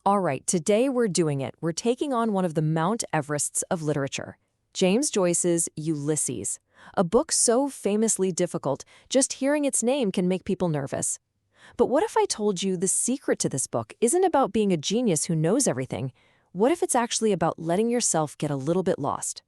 All right, today we're doing it. We're taking on one of the Mount Everests of literature, James Joyce's Ulysses, a book so famously difficult, just hearing its name can make people nervous. But what if I told you the secret to this book isn't about being a genius who knows everything? What if it's actually about letting yourself get a little bit lost?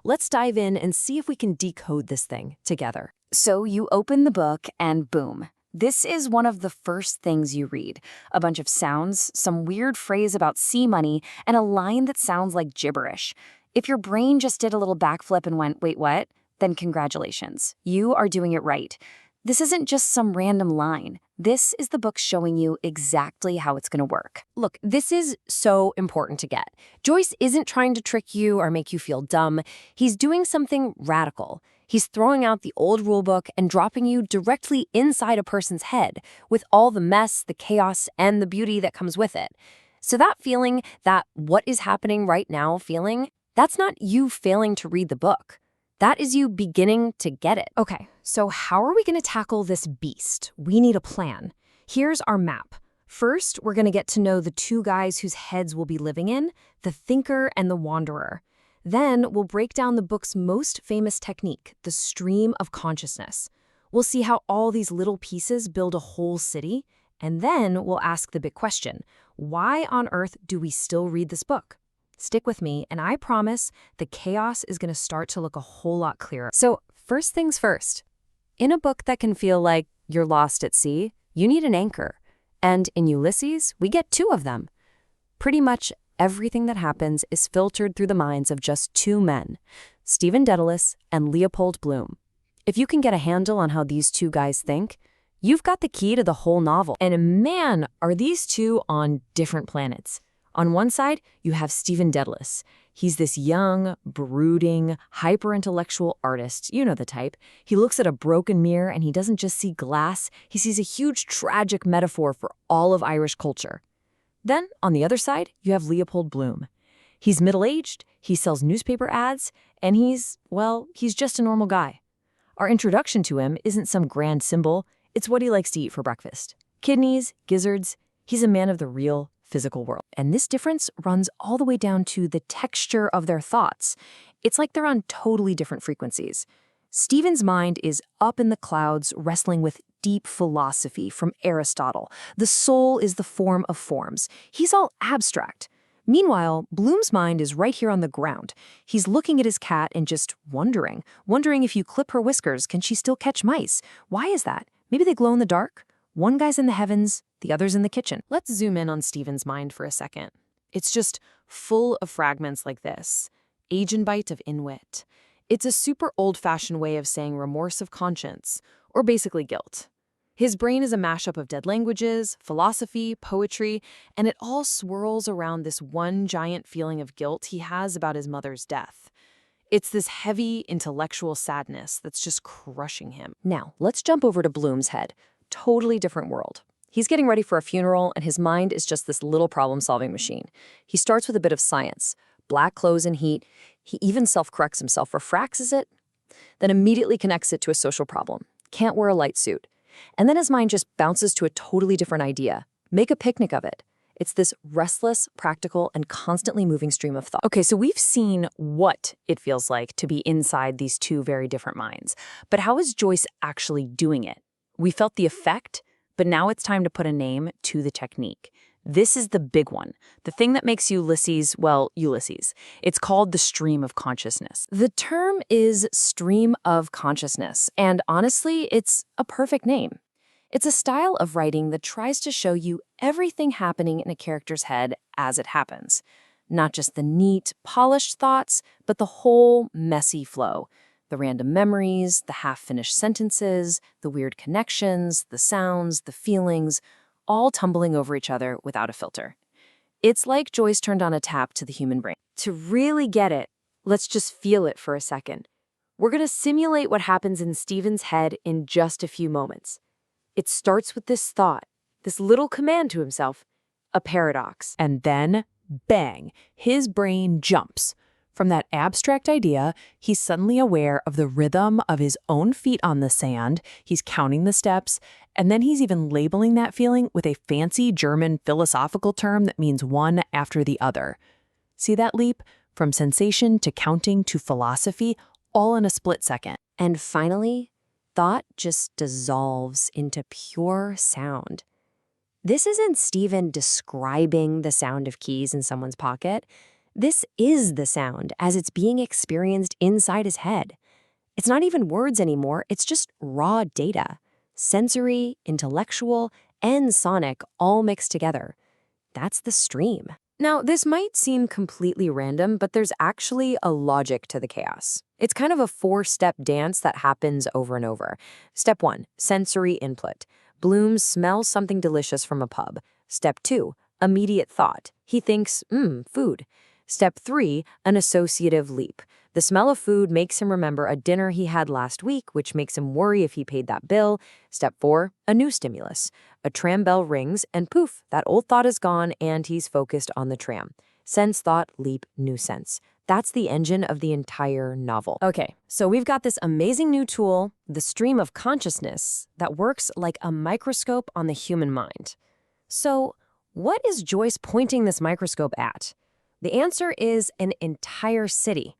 Let's dive in and see if we can decode this thing together. So you open the book and boom. This is one of the first things you read. A bunch of sounds, some weird phrase about sea money, and a line that sounds like gibberish. If your brain just did a little backflip and went, wait, what? Then congratulations. You are doing it right. This isn't just some random line. This is the book showing you exactly how it's going to work. Look, this is so important to get. Joyce isn't trying to trick you or make you feel dumb. He's doing something radical. He's throwing out the old rulebook and dropping you directly inside a person's head with all the mess, the chaos, and the beauty that comes with it. So that feeling, that what is happening right now feeling, that's not you failing to read the book. That is you beginning to get it. Okay, so how are we going to tackle this beast? We need a plan. Here's our map. First, we're going to get to know the two guys whose heads we'll be living in, the thinker and the wanderer. Then we'll break down the book's most famous technique, the stream of consciousness. We'll see how all these little pieces build a whole city. And then we'll ask the big question, why on earth do we still read this book? Stick with me, and I promise the chaos is going to start to look a whole lot clearer. So first things first, in a book that can feel like you're lost at sea, you need an anchor. And in Ulysses, we get two of them. Pretty much everything that happens is filtered through the minds of just two men, Stephen Dedalus and Leopold Bloom. If you can get a handle on how these two guys think, you've got the key to the whole novel. And man, are these two on different planets. On one side, you have Stephen Dedalus. He's this young, brooding, hyper-intellectual artist. You know the type. He looks at a broken mirror and he doesn't just see glass, he sees a huge tragic metaphor for all of Irish culture. Then, on the other side, you have Leopold Bloom. He's middle-aged, he sells newspaper ads, and he's just a normal guy. Our introduction to him isn't some grand symbol, it's what he likes to eat for breakfast. Kidneys, gizzards, he's a man of the real, physical world. And this difference runs all the way down to the texture of their thoughts. It's like they're on totally different frequencies. Stephen's mind is up in the clouds, wrestling with deep philosophy from Aristotle. The soul is the form of forms. He's all abstract. Meanwhile, Bloom's mind is right here on the ground. He's looking at his cat and just wondering if you clip her whiskers, can she still catch mice? Why is that? Maybe they glow in the dark? One guy's in the heavens, the other's in the kitchen. Let's zoom in on Stephen's mind for a second. It's just full of fragments like this. Agenbite of inwit. It's a super old-fashioned way of saying remorse of conscience, or basically guilt. His brain is a mashup of dead languages, philosophy, poetry, and it all swirls around this one giant feeling of guilt he has about his mother's death. It's this heavy, intellectual sadness that's just crushing him. Now, let's jump over to Bloom's head. Totally different world. He's getting ready for a funeral, and his mind is just this little problem-solving machine. He starts with a bit of science, black clothes and heat. He even self-corrects himself, refracts it, then immediately connects it to a social problem. Can't wear a light suit. And then his mind just bounces to a totally different idea. Make a picnic of it. It's this restless, practical, and constantly moving stream of thought. Okay, so we've seen what it feels like to be inside these two very different minds. But how is Joyce actually doing it? We felt the effect, but now it's time to put a name to the technique. This is the big one, the thing that makes Ulysses, well, Ulysses. It's called the stream of consciousness. The term is stream of consciousness, and honestly, it's a perfect name. It's a style of writing that tries to show you everything happening in a character's head as it happens. Not just the neat, polished thoughts, but the whole messy flow. The random memories, the half-finished sentences, the weird connections, the sounds, the feelings, all tumbling over each other without a filter. It's like Joyce turned on a tap to the human brain. To really get it, let's just feel it for a second. We're going to simulate what happens in Stephen's head in just a few moments. It starts with this thought, this little command to himself, a paradox. And then, bang, his brain jumps. From that abstract idea, he's suddenly aware of the rhythm of his own feet on the sand, he's counting the steps, and then he's even labeling that feeling with a fancy German philosophical term that means one after the other. See that leap? From sensation to counting to philosophy, all in a split second. And finally, thought just dissolves into pure sound. This isn't Stephen describing the sound of keys in someone's pocket. This is the sound as it's being experienced inside his head. It's not even words anymore, it's just raw data. Sensory, intellectual, and sonic all mixed together. That's the stream. Now, this might seem completely random, but there's actually a logic to the chaos. It's kind of a 4-step dance that happens over and over. Step 1, sensory input. Bloom smells something delicious from a pub. Step 2, immediate thought. He thinks, food. Step 3, an associative leap. The smell of food makes him remember a dinner he had last week, which makes him worry if he paid that bill. Step 4, a new stimulus. A tram bell rings, and poof, that old thought is gone, and he's focused on the tram. Sense, thought, leap, new sense. That's the engine of the entire novel. Okay, so we've got this amazing new tool, the stream of consciousness, that works like a microscope on the human mind. So, what is Joyce pointing this microscope at? The answer is an entire city.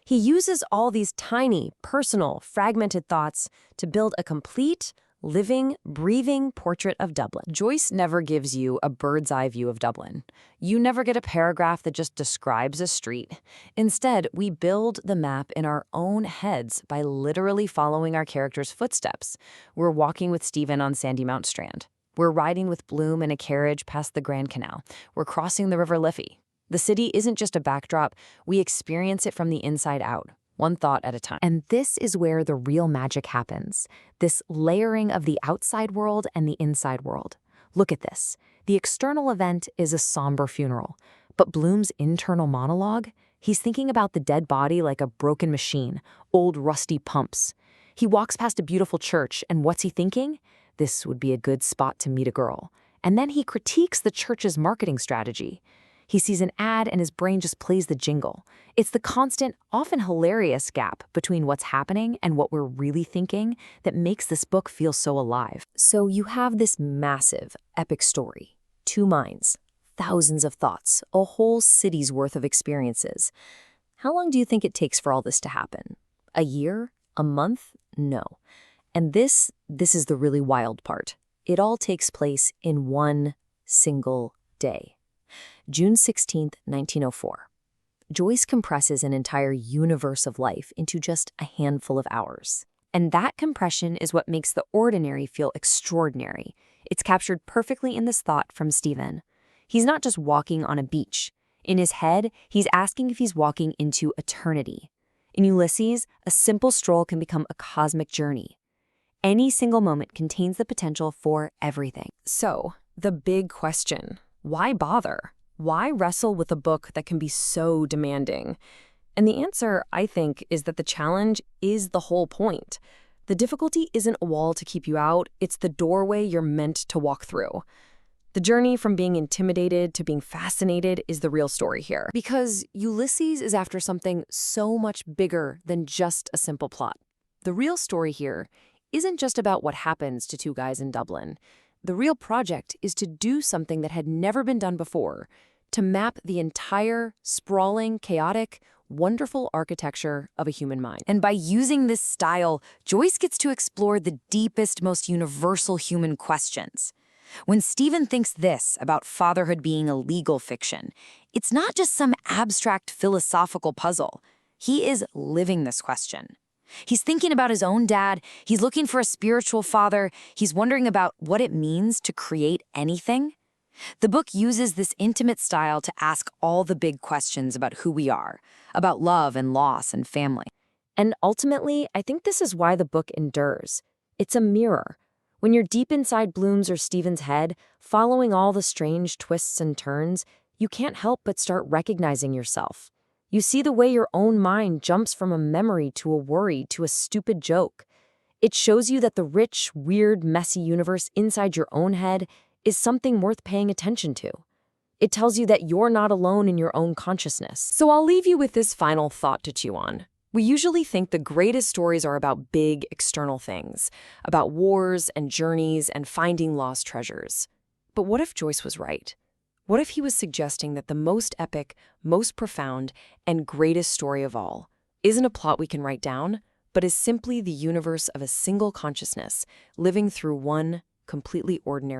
He uses all these tiny, personal, fragmented thoughts to build a complete, living, breathing portrait of Dublin. Joyce never gives you a bird's-eye view of Dublin. You never get a paragraph that just describes a street. Instead, we build the map in our own heads by literally following our characters' footsteps. We're walking with Stephen on Sandy Mount Strand. We're riding with Bloom in a carriage past the Grand Canal. We're crossing the River Liffey. The city isn't just a backdrop, we experience it from the inside out, one thought at a time. And this is where the real magic happens, this layering of the outside world and the inside world. Look at this. The external event is a somber funeral, but Bloom's internal monologue, he's thinking about the dead body like a broken machine, old rusty pumps. He walks past a beautiful church, and what's he thinking? This would be a good spot to meet a girl. And then he critiques the church's marketing strategy. He sees an ad and his brain just plays the jingle. It's the constant, often hilarious gap between what's happening and what we're really thinking that makes this book feel so alive. So you have this massive, epic story. 2 minds, thousands of thoughts, a whole city's worth of experiences. How long do you think it takes for all this to happen? A year? A month? No. And this is the really wild part. It all takes place in one single day. June 16th, 1904. Joyce compresses an entire universe of life into just a handful of hours. And that compression is what makes the ordinary feel extraordinary. It's captured perfectly in this thought from Stephen. He's not just walking on a beach. In his head, he's asking if he's walking into eternity. In Ulysses, a simple stroll can become a cosmic journey. Any single moment contains the potential for everything. So, the big question, why bother? Why wrestle with a book that can be so demanding? And the answer, I think, is that the challenge is the whole point. The difficulty isn't a wall to keep you out, it's the doorway you're meant to walk through. The journey from being intimidated to being fascinated is the real story here. Because Ulysses is after something so much bigger than just a simple plot. The real story here isn't just about what happens to 2 guys in Dublin. The real project is to do something that had never been done before, to map the entire, sprawling, chaotic, wonderful architecture of a human mind. And by using this style, Joyce gets to explore the deepest, most universal human questions. When Stephen thinks this about fatherhood being a legal fiction, it's not just some abstract philosophical puzzle. He is living this question. He's thinking about his own dad, he's looking for a spiritual father, he's wondering about what it means to create anything. The book uses this intimate style to ask all the big questions about who we are, about love and loss and family. And ultimately, I think this is why the book endures. It's a mirror. When you're deep inside Bloom's or Stephen's head, following all the strange twists and turns, you can't help but start recognizing yourself. You see the way your own mind jumps from a memory to a worry to a stupid joke. It shows you that the rich, weird, messy universe inside your own head is something worth paying attention to. It tells you that you're not alone in your own consciousness. So I'll leave you with this final thought to chew on. We usually think the greatest stories are about big external things, about wars and journeys and finding lost treasures. But what if Joyce was right? What if he was suggesting that the most epic, most profound, and greatest story of all isn't a plot we can write down, but is simply the universe of a single consciousness living through one completely ordinary